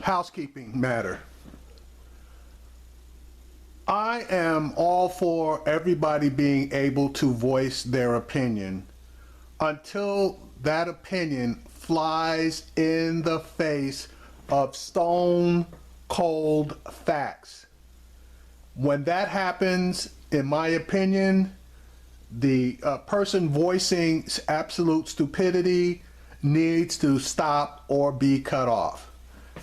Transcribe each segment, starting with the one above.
Housekeeping matter. I am all for everybody being able to voice their opinion until that opinion flies in the face of stone cold facts. When that happens, in my opinion, the person voicing absolute stupidity needs to stop or be cut off.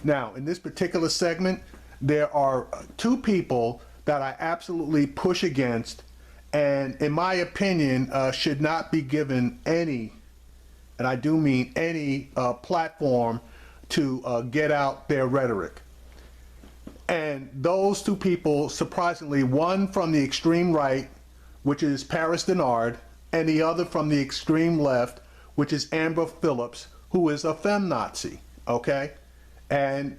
Now, in this particular segment, there are two people that I absolutely push against, and in my opinion, should not be given any, and I do mean any, platform to get out their rhetoric. And those two people, surprisingly, one from the extreme right, which is Paris Denard, and the other from the extreme left, which is Amber Phillips, who is a feminazi, okay? And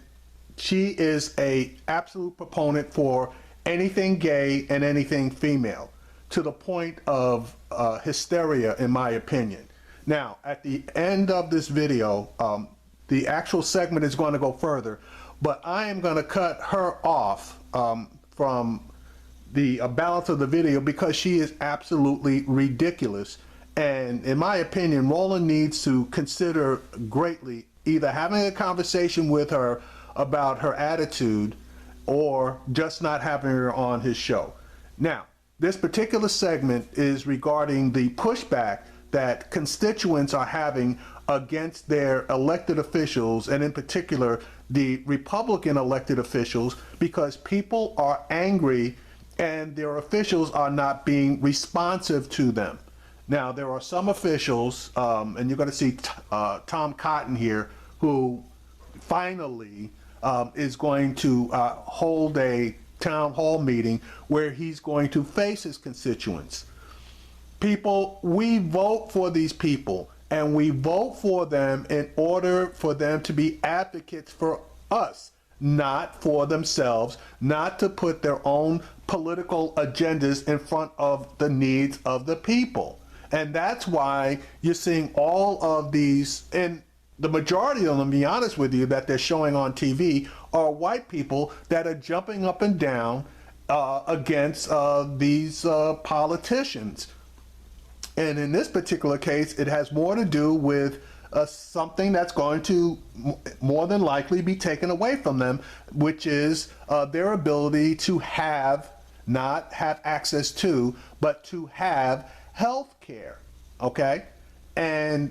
she is a absolute proponent for anything gay and anything female, to the point of hysteria, in my opinion. Now, at the end of this video, the actual segment is going to go further, but I am going to cut her off from the balance of the video because she is absolutely ridiculous. And in my opinion, Roland needs to consider greatly either having a conversation with her about her attitude or just not having her on his show. Now, this particular segment is regarding the pushback that constituents are having against their elected officials, and in particular the Republican elected officials, because people are angry and their officials are not being responsive to them. Now, there are some officials, and you're going to see Tom Cotton here, who finally is going to hold a town hall meeting where he's going to face his constituents. People, we vote for these people, and we vote for them in order for them to be advocates for us, not for themselves, not to put their own political agendas in front of the needs of the people. And that's why you're seeing all of these, and the majority of them, to be honest with you, that they're showing on TV are white people that are jumping up and down against these politicians. And in this particular case, it has more to do with something that's going to more than likely be taken away from them, which is their ability to have, not have access to, but to have health care, okay? And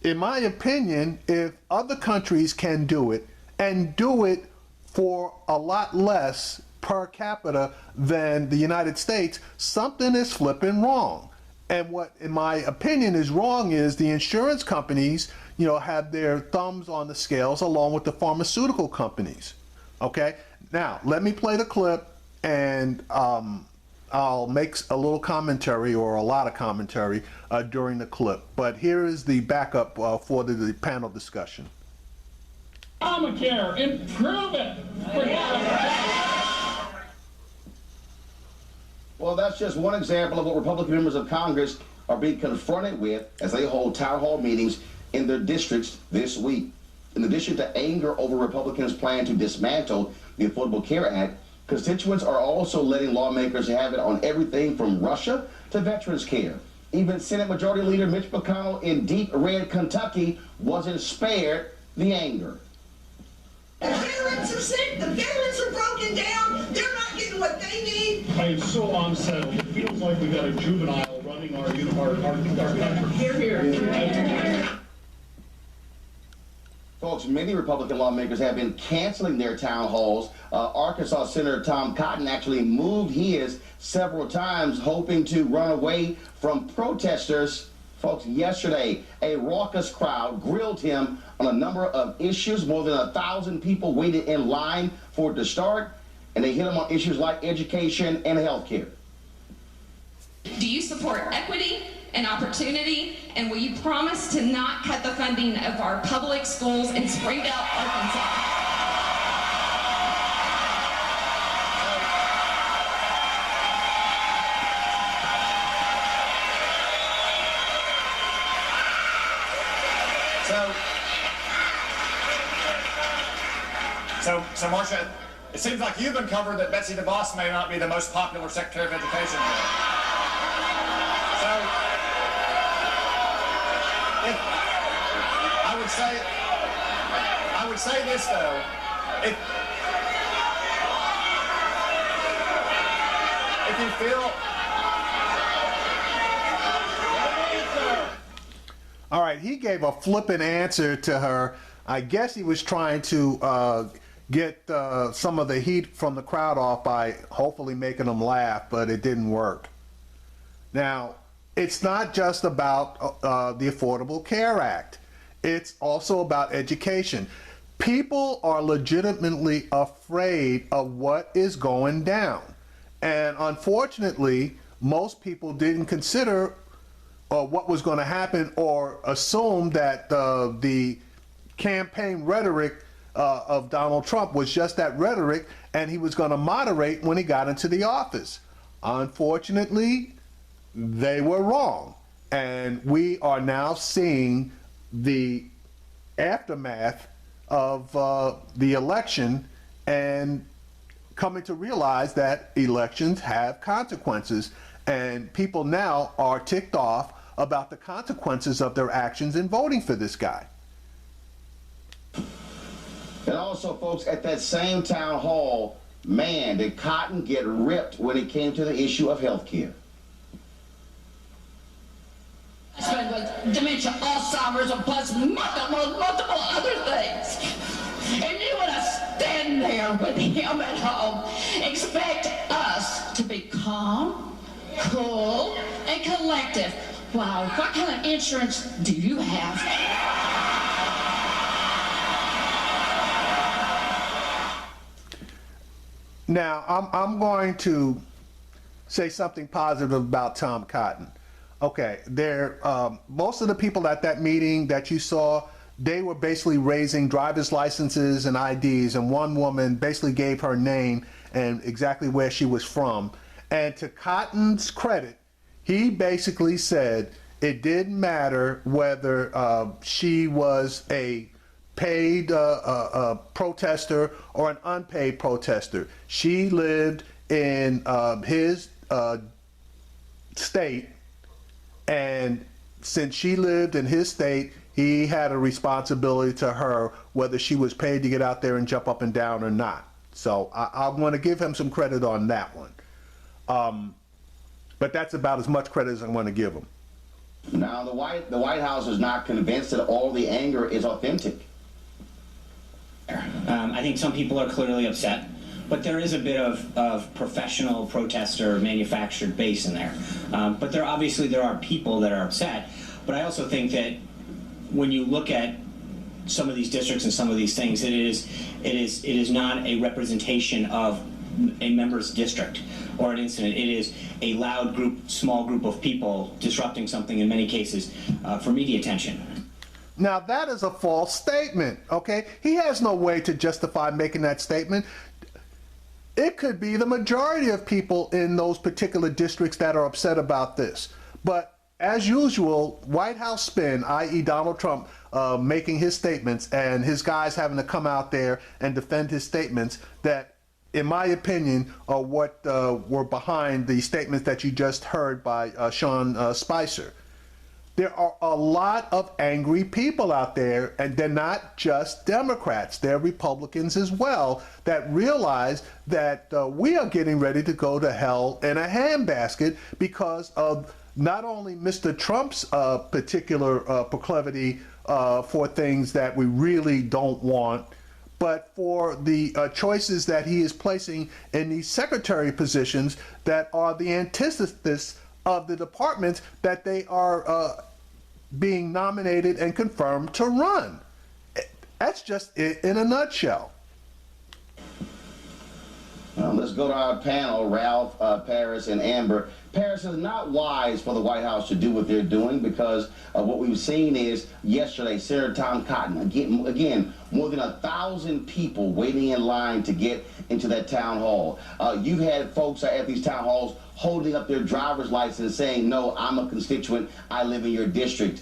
in my opinion, if other countries can do it, and do it for a lot less per capita than the United States, something is flipping wrong. And what, in my opinion, is wrong is the insurance companies, you know, have their thumbs on the scales along with the pharmaceutical companies. Okay? Now, let me play the clip, and I'll make a little commentary, or a lot of commentary, during the clip. But here is the backup for the panel discussion. Obamacare, improve it. Well, that's just one example of what Republican members of Congress are being confronted with as they hold town hall meetings in their districts this week. In addition to anger over Republicans' plan to dismantle the Affordable Care Act, constituents are also letting lawmakers have it on everything from Russia to veterans care. Even Senate Majority Leader Mitch McConnell in deep red Kentucky wasn't spared the anger. The veterans are sick, the veterans are broken down, they're not getting what they need. I am so unsettled. It feels like we got a juvenile running our country. Hear, hear. Folks, many Republican lawmakers have been canceling their town halls. Arkansas Senator Tom Cotton actually moved his several times, hoping to run away from protesters. Folks, yesterday, a raucous crowd grilled him on a number of issues. More than 1,000 people waited in line for it to start, and they hit him on issues like education and health care. Do you support equity and opportunity, and will you promise to not cut the funding of our public schools in Springdale, Arkansas? So Marcia, it seems like you've uncovered that Betsy DeVos may not be the most popular Secretary of Education here. So, I would say this though, if you feel. All right, he gave a flippant answer to her. I guess he was trying to get some of the heat from the crowd off by hopefully making them laugh, but it didn't work. Now, it's not just about the Affordable Care Act. It's also about education. People are legitimately afraid of what is going down. And unfortunately, most people didn't consider what was going to happen or assume that the campaign rhetoric of Donald Trump was just that rhetoric and he was going to moderate when he got into the office. Unfortunately, they were wrong. And we are now seeing the aftermath of the election and coming to realize that elections have consequences. And people now are ticked off about the consequences of their actions in voting for this guy. And also, folks, at that same town hall, man, did Cotton get ripped when it came to the issue of health care. With dementia, Alzheimer's, and plus multiple other things. And you want to stand there with him at home, expect us to be calm, cool, and collective. Wow, what kind of insurance do you have? Now, I'm going to say something positive about Tom Cotton. Okay, most of the people at that meeting that you saw, they were basically raising driver's licenses and IDs, and one woman basically gave her name and exactly where she was from. And to Cotton's credit, he basically said it didn't matter whether she was a paid protester or an unpaid protester. She lived in his state, and since she lived in his state, he had a responsibility to her whether she was paid to get out there and jump up and down or not. So I want to give him some credit on that one. But that's about as much credit as I'm going to give him. Now, the White House is not convinced that all the anger is authentic. I think some people are clearly upset, but there is a bit of professional protester manufactured base in there. But there are people that are upset. But I also think that when you look at some of these districts and some of these things, it is not a representation of a member's district or an incident. It is a loud group, small group of people disrupting something in many cases for media attention. Now that is a false statement, okay? He has no way to justify making that statement. It could be the majority of people in those particular districts that are upset about this. But as usual, White House spin, i.e. Donald Trump making his statements and his guys having to come out there and defend his statements that, in my opinion, are what were behind the statements that you just heard by Sean Spicer. There are a lot of angry people out there, and they're not just Democrats, they're Republicans as well, that realize that we are getting ready to go to hell in a handbasket because of not only Mr. Trump's particular proclivity for things that we really don't want, but for the choices that he is placing in these secretary positions that are the antithesis of the departments that they are being nominated and confirmed to run. That's just it in a nutshell. Let's go to our panel, Ralph, Paris, and Amber. Paris, is not wise for the White House to do what they're doing, because what we've seen is yesterday, Senator Tom Cotton, again, more than 1,000 people waiting in line to get into that town hall. You've had folks at these town halls holding up their driver's license saying, no, I'm a constituent, I live in your district.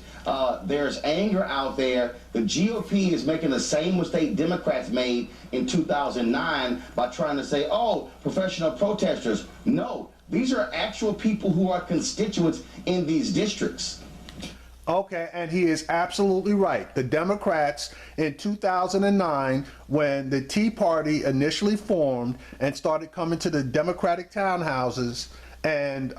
There's anger out there. The GOP is making the same mistake Democrats made in 2009 by trying to say, oh, professional protesters. No, these are actual people who are constituents in these districts. Okay, and he is absolutely right. The Democrats in 2009, when the Tea Party initially formed and started coming to the Democratic townhouses and,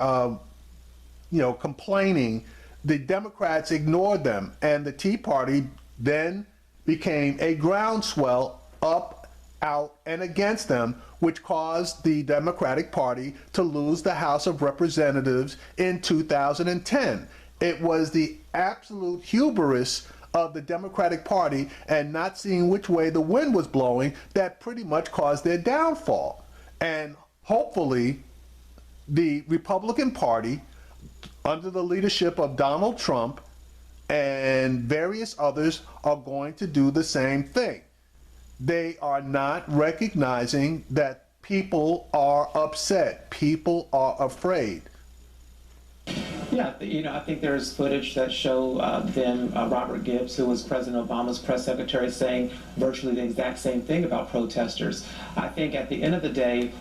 complaining, the Democrats ignored them, and the Tea Party then became a groundswell up, out, and against them, which caused the Democratic Party to lose the House of Representatives in 2010. It was the absolute hubris of the Democratic Party and not seeing which way the wind was blowing that pretty much caused their downfall. And hopefully the Republican Party, under the leadership of Donald Trump and various others, are going to do the same thing. They are not recognizing that people are upset, people are afraid. Yeah, I think there's footage that show Robert Gibbs, who was President Obama's press secretary, saying virtually the exact same thing about protesters. I think at the end of the day...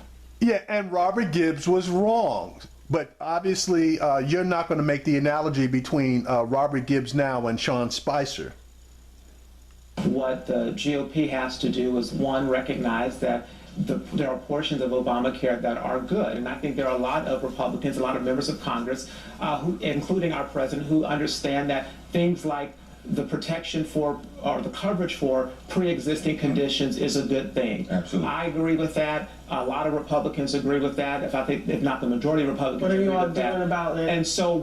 Yeah, and Robert Gibbs was wrong. But obviously, you're not going to make the analogy between Robert Gibbs now and Sean Spicer. What the GOP has to do is, one, recognize that there are portions of Obamacare that are good. And I think there are a lot of Republicans, a lot of members of Congress, who, including our president, who understand that things like the protection for, or the coverage for pre-existing conditions is a good thing. Absolutely. I agree with that. A lot of Republicans agree with that. If not the majority of Republicans what are you agree all with doing that. about it? And so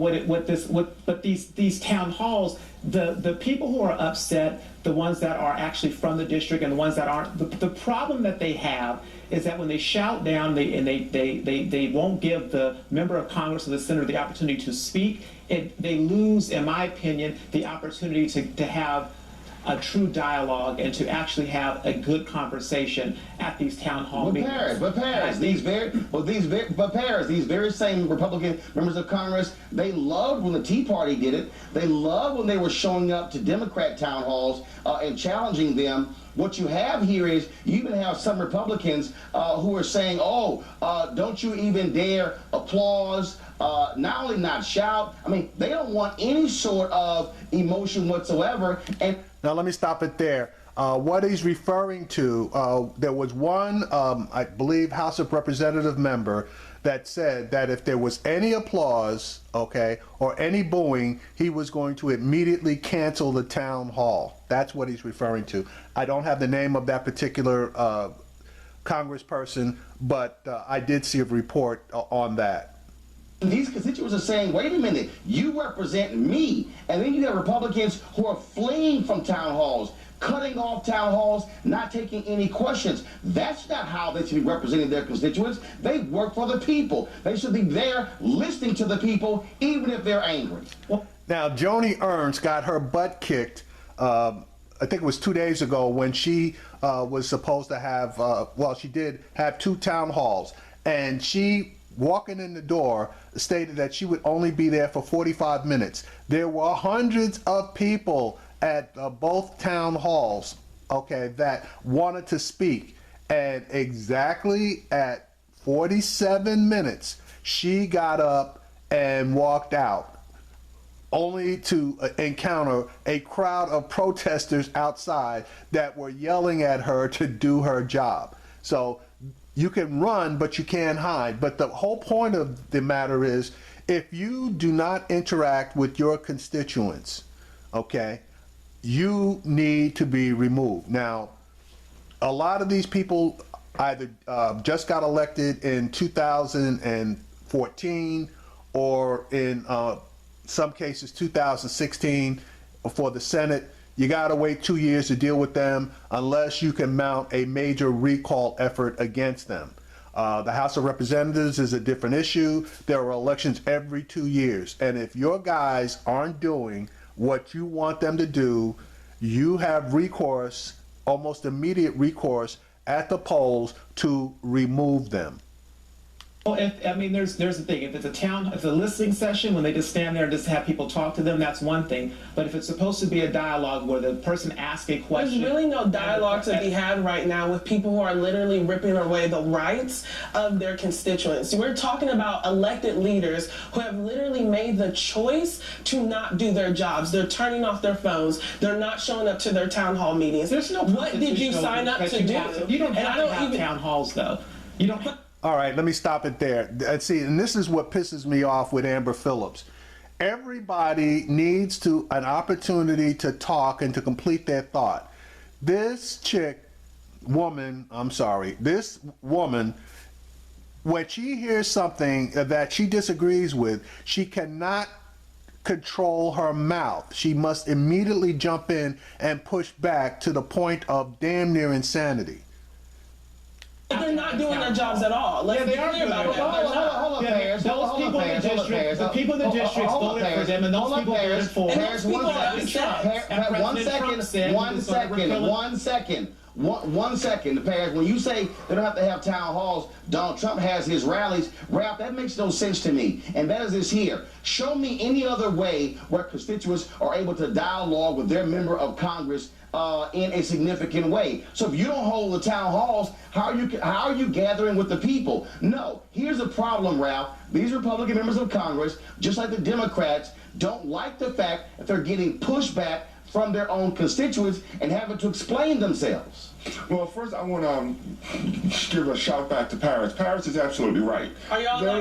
but these town halls, the people who are upset, the ones that are actually from the district and the ones that aren't, the problem that they have is that when they shout down they won't give the member of Congress or the senator the opportunity to speak, they lose, in my opinion, the opportunity to have a true dialogue and to actually have a good conversation at these town hall meetings. But Paris, these very same Republican members of Congress, they loved when the Tea Party did it. They loved when they were showing up to Democrat town halls and challenging them. What you have here is you even have some Republicans who are saying, don't you even dare applause, not only not shout. I mean, they don't want any sort of emotion whatsoever. And now let me stop it there. What he's referring to, there was one, I believe, House of Representative member that said that if there was any applause, okay, or any booing, he was going to immediately cancel the town hall. That's what he's referring to. I don't have the name of that particular congressperson, but I did see a report on that. These constituents are saying, wait a minute, you represent me. And then you have Republicans who are fleeing from town halls, cutting off town halls, not taking any questions. That's not how they should be representing their constituents. They work for the people. They should be there listening to the people, even if they're angry. Now, Joni Ernst got her butt kicked, I think it was 2 days ago, when she was supposed to have, she did have 2 town halls. And she, walking in the door, stated that she would only be there for 45 minutes. There were hundreds of people at both town halls, okay, that wanted to speak. And exactly at 47 minutes, she got up and walked out, only to encounter a crowd of protesters outside that were yelling at her to do her job. So you can run, but you can't hide. But the whole point of the matter is, if you do not interact with your constituents, okay, you need to be removed. Now, a lot of these people either just got elected in 2014 or in some cases 2016 for the Senate. You got to wait 2 years to deal with them unless you can mount a major recall effort against them. The House of Representatives is a different issue. There are elections every 2 years. And if your guys aren't doing what you want them to do, you have recourse, almost immediate recourse at the polls to remove them. Well, there's the thing. If it's a listening session, when they just stand there and just have people talk to them, that's one thing. But if it's supposed to be a dialogue where the person asks a question, there's really no dialogue to be had right now with people who are literally ripping away the rights of their constituents. We're talking about elected leaders who have literally made the choice to not do their jobs. They're turning off their phones. They're not showing up to their town hall meetings. There's no. What did you sign up to do? You don't have to have town halls, though. You don't. All right, let me stop it there. See, and this is what pisses me off with Amber Phillips. Everybody needs an opportunity to talk and to complete their thought. This woman, when she hears something that she disagrees with, she cannot control her mouth. She must immediately jump in and push back to the point of damn near insanity. They're not doing their jobs at all. Let's be clear about that. Hold on, Paris. Those people in the district, the people in the district voted for them, and those people voted for Paris, one second, Paris. When you say they don't have to have town halls, Donald Trump has his rallies. Ralph, that makes no sense to me. And that is this here. Show me any other way where constituents are able to dialogue with their member of Congress in a significant way. So if you don't hold the town halls, how are you gathering with the people? No. Here's the problem, Ralph. These Republican members of Congress, just like the Democrats, don't like the fact that they're getting pushback from their own constituents and having to explain themselves. Well, first I want to give a shout back to Paris. Paris is absolutely right. Are y'all are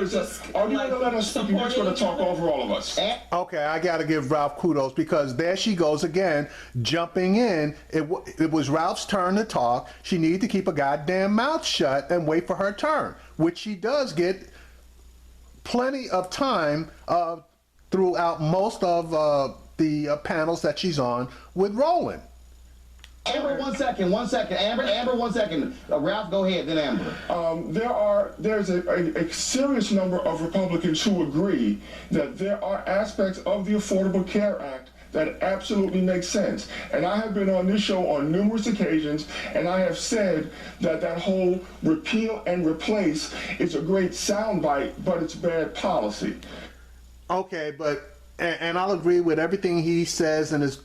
you going to let us speak? You're just going to talk over all of us. Okay, I got to give Ralph kudos because there she goes again, jumping in. It was Ralph's turn to talk. She needed to keep a goddamn mouth shut and wait for her turn, which she does get plenty of time throughout most of the panels that she's on with Roland. Amber, one second. Amber, 1 second. Ralph, go ahead, then Amber. There's a serious number of Republicans who agree that there are aspects of the Affordable Care Act that absolutely makes sense. And I have been on this show on numerous occasions, and I have said that whole repeal and replace is a great soundbite, but it's bad policy. Okay, and I'll agree with everything he says and is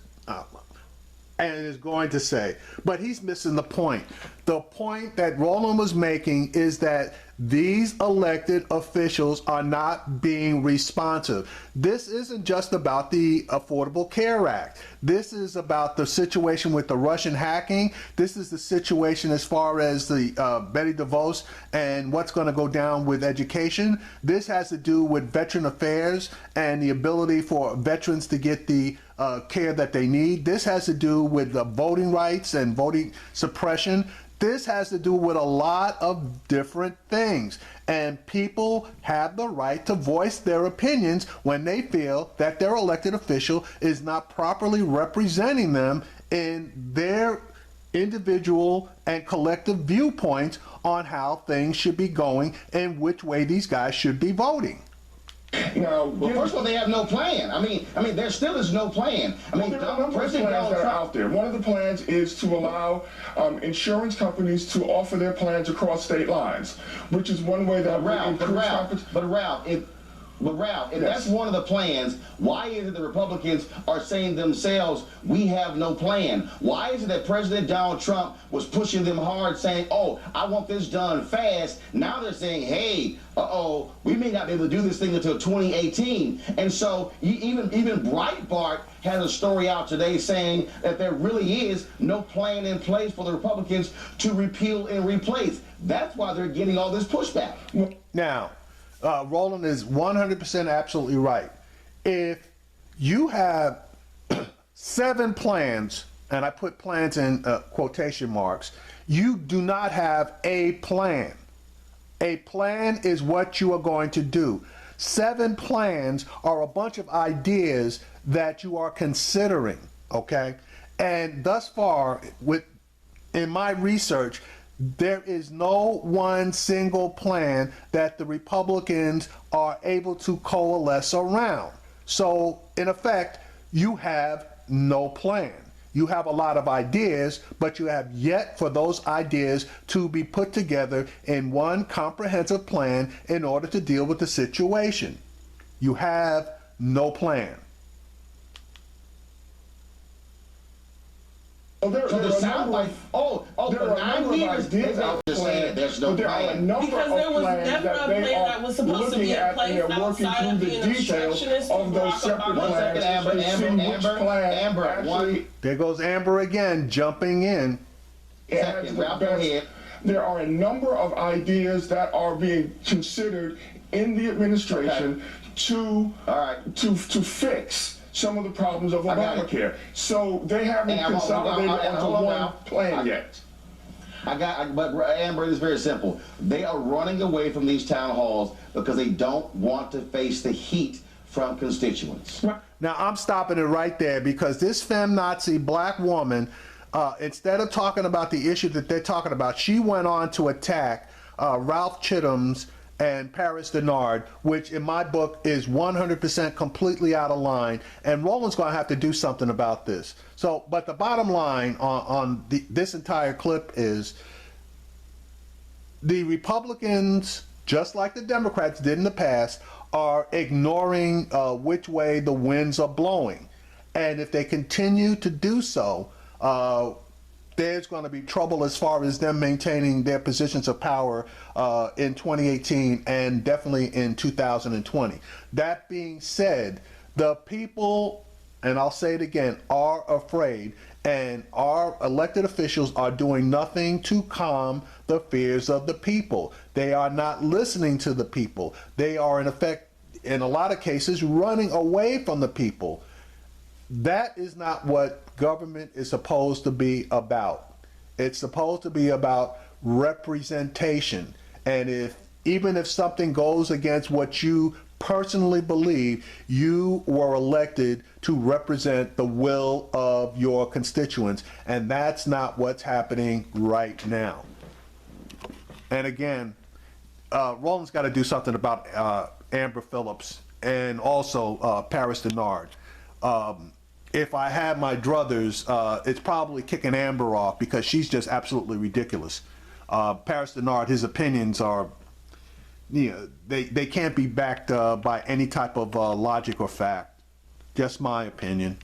going to say, but he's missing the point. The point that Roland was making is that these elected officials are not being responsive. This isn't just about the Affordable Care Act. This is about the situation with the Russian hacking. This is the situation as far as the Betty DeVos and what's going to go down with education. This has to do with veteran affairs and the ability for veterans to get the care that they need. This has to do with the voting rights and voting suppression. This has to do with a lot of different things, and people have the right to voice their opinions when they feel that their elected official is not properly representing them in their individual and collective viewpoints on how things should be going and which way these guys should be voting. Well, first of all, they have no plan. I mean, there still is no plan. There are a number of plans that are out there. One of the plans is to allow insurance companies to offer their plans across state lines, which is one way that would increase competition. But Ralph, if that's one of the plans, why is it the Republicans are saying themselves, we have no plan? Why is it that President Donald Trump was pushing them hard saying, oh, I want this done fast? Now they're saying, hey, we may not be able to do this thing until 2018. And so even Breitbart has a story out today saying that there really is no plan in place for the Republicans to repeal and replace. That's why they're getting all this pushback. Now, Roland is 100% absolutely right. If you have 7 plans, and I put plans in quotation marks, you do not have a plan. A plan is what you are going to do. 7 plans are a bunch of ideas that you are considering, okay? And thus far, in my research, There is no one single plan that the Republicans are able to coalesce around. So, in effect, you have no plan. You have a lot of ideas, but you have yet for those ideas to be put together in one comprehensive plan in order to deal with the situation. You have no plan. Oh, there So are the a sound number like, there are a number of ideas out Just there, saying, there's no but there are a plan. number Because of there was plans never a that they plan are that was supposed to be looking in at, place and they're working outside through of the being details obstructionist of to those Barack separate Obama. One second, plans Amber, to see which plan Amber, actually There goes Amber again, jumping in. adds Second, the Ralph, go best. ahead. There are a number of ideas that are being considered in the administration to All right. to fix some of the problems of I got it. Obamacare. So they haven't consolidated onto hold on one now. plan yet. But Amber, it is very simple. They are running away from these town halls because they don't want to face the heat from constituents. Now, I'm stopping it right there because this feminazi black woman, instead of talking about the issue that they're talking about, she went on to attack Ralph Chittum's and Paris Denard, which in my book is 100% completely out of line, and Roland's going to have to do something about this. So, but the bottom line on this entire clip is the Republicans, just like the Democrats did in the past, are ignoring which way the winds are blowing. And if they continue to do so, there's going to be trouble as far as them maintaining their positions of power in 2018 and definitely in 2020. That being said, the people, and I'll say it again, are afraid, and our elected officials are doing nothing to calm the fears of the people. They are not listening to the people. They are, in effect, in a lot of cases, running away from the people. That is not what government is supposed to be about. It's supposed to be about representation. And even if something goes against what you personally believe, you were elected to represent the will of your constituents. And that's not what's happening right now. And again, Roland's got to do something about Amber Phillips and also Paris Denard. If I had my druthers, it's probably kicking Amber off because she's just absolutely ridiculous. Paris Denard, his opinions are, they can't be backed by any type of logic or fact. Just my opinion.